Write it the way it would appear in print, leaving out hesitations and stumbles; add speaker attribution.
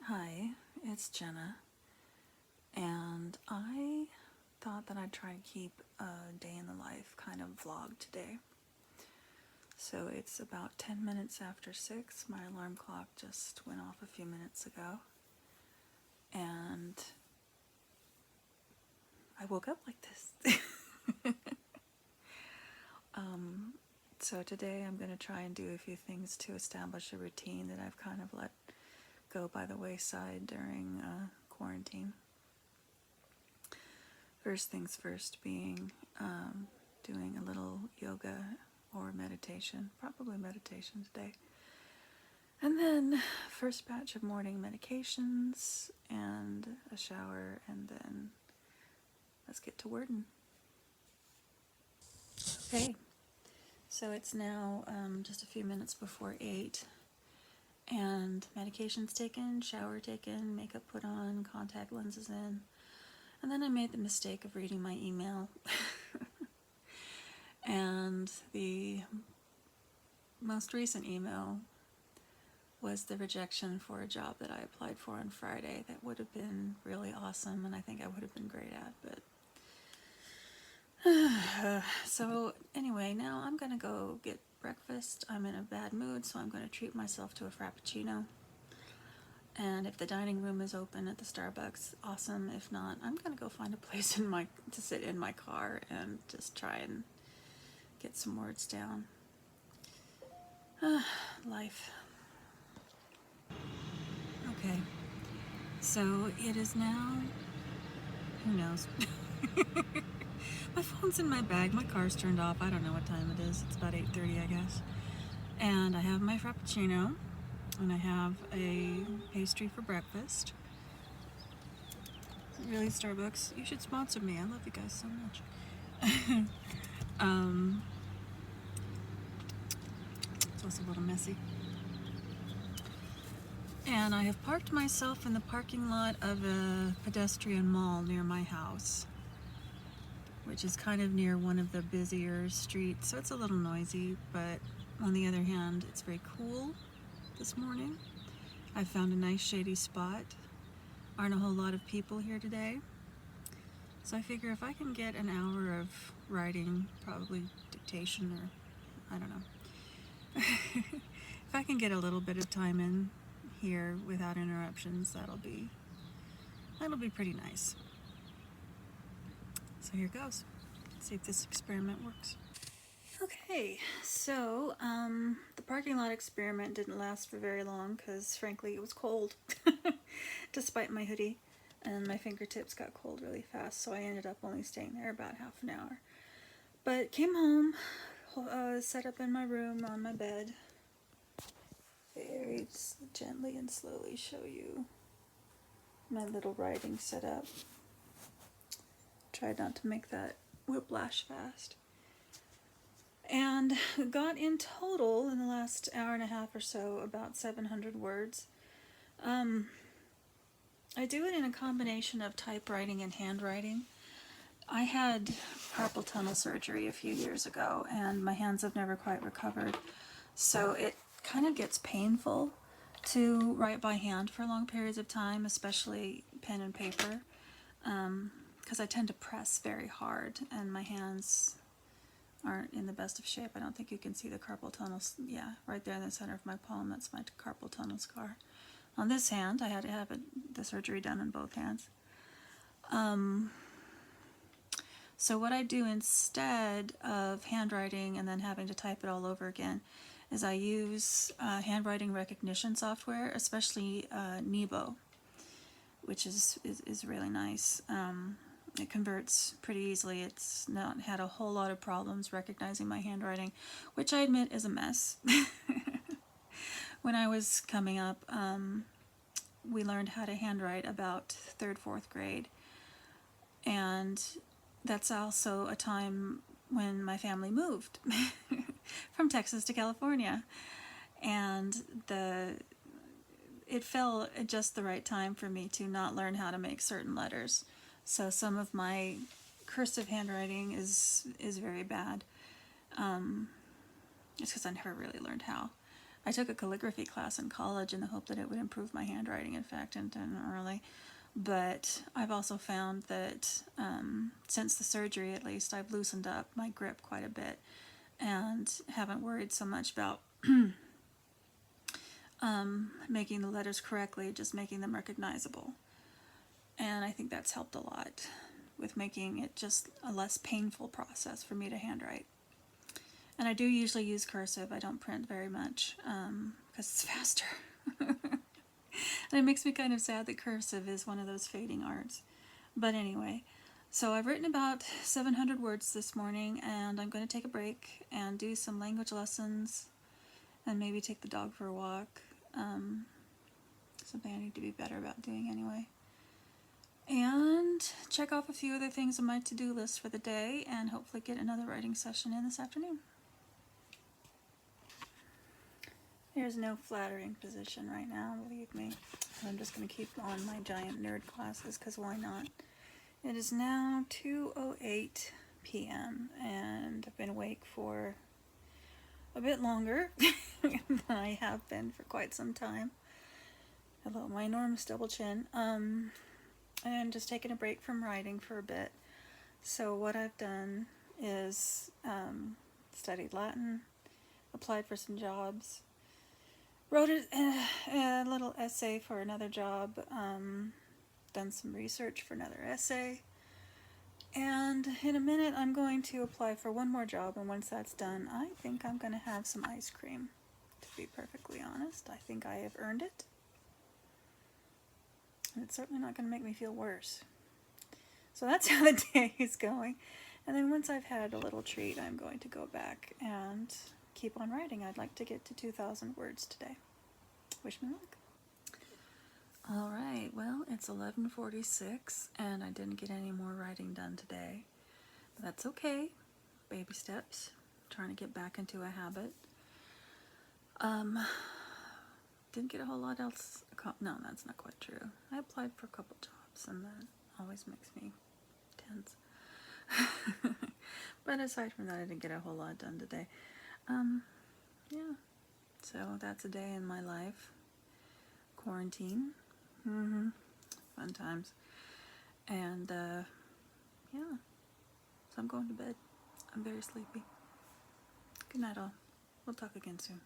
Speaker 1: Hi, it's Jenna, and I thought that I'd try to keep a day in the life kind of vlog today. So it's about 10 minutes after 6. My alarm clock just went off a few minutes ago, and I woke up like this. So today I'm going to try and do a few things to establish a routine that I've kind of let go by the wayside during quarantine. First things first being doing a little yoga or meditation, probably meditation today. And then first batch of morning medications and a shower, and then let's get to wording. Okay, so it's now just a few minutes before 8, and medications taken, shower taken, makeup put on, contact lenses in, and then I made the mistake of reading my email. And the most recent email was the rejection for a job that I applied for on Friday that would have been really awesome and I think I would have been great at, but so anyway, now I'm gonna go get breakfast. I'm in a bad mood, so I'm gonna treat myself to a Frappuccino. And if the dining room is open at the Starbucks, awesome. If not, I'm gonna go find a place to sit in my car and just try and get some words down. Life. Okay, so it is now, who knows? My phone's in my bag, my car's turned off, I don't know what time it is, it's about 8:30 I guess. And I have my Frappuccino, and I have a pastry for breakfast. Really, Starbucks, you should sponsor me, I love you guys so much. It's also a little messy. And I have parked myself in the parking lot of a pedestrian mall near my house, which is kind of near one of the busier streets, so it's a little noisy, but on the other hand, it's very cool this morning. I found a nice shady spot. Aren't a whole lot of people here today. So I figure if I can get an hour of writing, probably dictation or I don't know. If I can get a little bit of time in here without interruptions, that'll be pretty nice. So here goes. Let's see if this experiment works. Okay, so the parking lot experiment didn't last for very long because frankly it was cold despite my hoodie, and my fingertips got cold really fast, so I ended up only staying there about half an hour. But came home, set up in my room on my bed. Very gently and slowly show you my little writing setup. Tried not to make that whiplash fast. And got in total in the last hour and a half or so about 700 words. I do it in a combination of typewriting and handwriting. I had carpal tunnel surgery a few years ago, and my hands have never quite recovered. So it kind of gets painful to write by hand for long periods of time, especially pen and paper, because I tend to press very hard, and my hands aren't in the best of shape. I don't think you can see the carpal tunnel. Yeah, right there in the center of my palm, that's my carpal tunnel scar. On this hand, I had to have the surgery done on both hands. So what I do instead of handwriting and then having to type it all over again is I use handwriting recognition software, especially Nebo, which is really nice. It converts pretty easily. It's not had a whole lot of problems recognizing my handwriting, which I admit is a mess. When I was coming up, we learned how to handwrite about 3rd, 4th grade, and that's also a time when my family moved from Texas to California, and it fell at just the right time for me to not learn how to make certain letters. So some of my cursive handwriting is very bad. It's because I never really learned how. I took a calligraphy class in college in the hope that it would improve my handwriting. In fact, and didn't really. But I've also found that since the surgery, at least, I've loosened up my grip quite a bit and haven't worried so much about making the letters correctly, just making them recognizable. And I think that's helped a lot with making it just a less painful process for me to handwrite. And I do usually use cursive. I don't print very much because it's faster. And it makes me kind of sad that cursive is one of those fading arts. But anyway, so I've written about 700 words this morning, and I'm going to take a break and do some language lessons and maybe take the dog for a walk. Something I need to be better about doing anyway. And check off a few other things on my to-do list for the day and hopefully get another writing session in this afternoon. There's no flattering position right now, believe me. I'm just going to keep on my giant nerd glasses because why not? It is now 2:08 p.m. and I've been awake for a bit longer than I have been for quite some time. Hello, my enormous double chin. And just taking a break from writing for a bit. So what I've done is studied Latin, applied for some jobs, wrote a little essay for another job, done some research for another essay, and in a minute I'm going to apply for one more job, and once that's done, I think I'm going to have some ice cream. To be perfectly honest, I think I have earned it. And it's certainly not going to make me feel worse. So that's how the day is going. And then once I've had a little treat, I'm going to go back and keep on writing. I'd like to get to 2,000 words today. Wish me luck. All right, well, it's 11:46, and I didn't get any more writing done today. But that's okay. Baby steps. Trying to get back into a habit. Didn't get a whole lot else. No, that's not quite true. I applied for a couple jobs, and that always makes me tense. But aside from that, I didn't get a whole lot done today. Yeah. So that's a day in my life. Quarantine. Fun times. And, yeah. So I'm going to bed. I'm very sleepy. Good night, all. We'll talk again soon.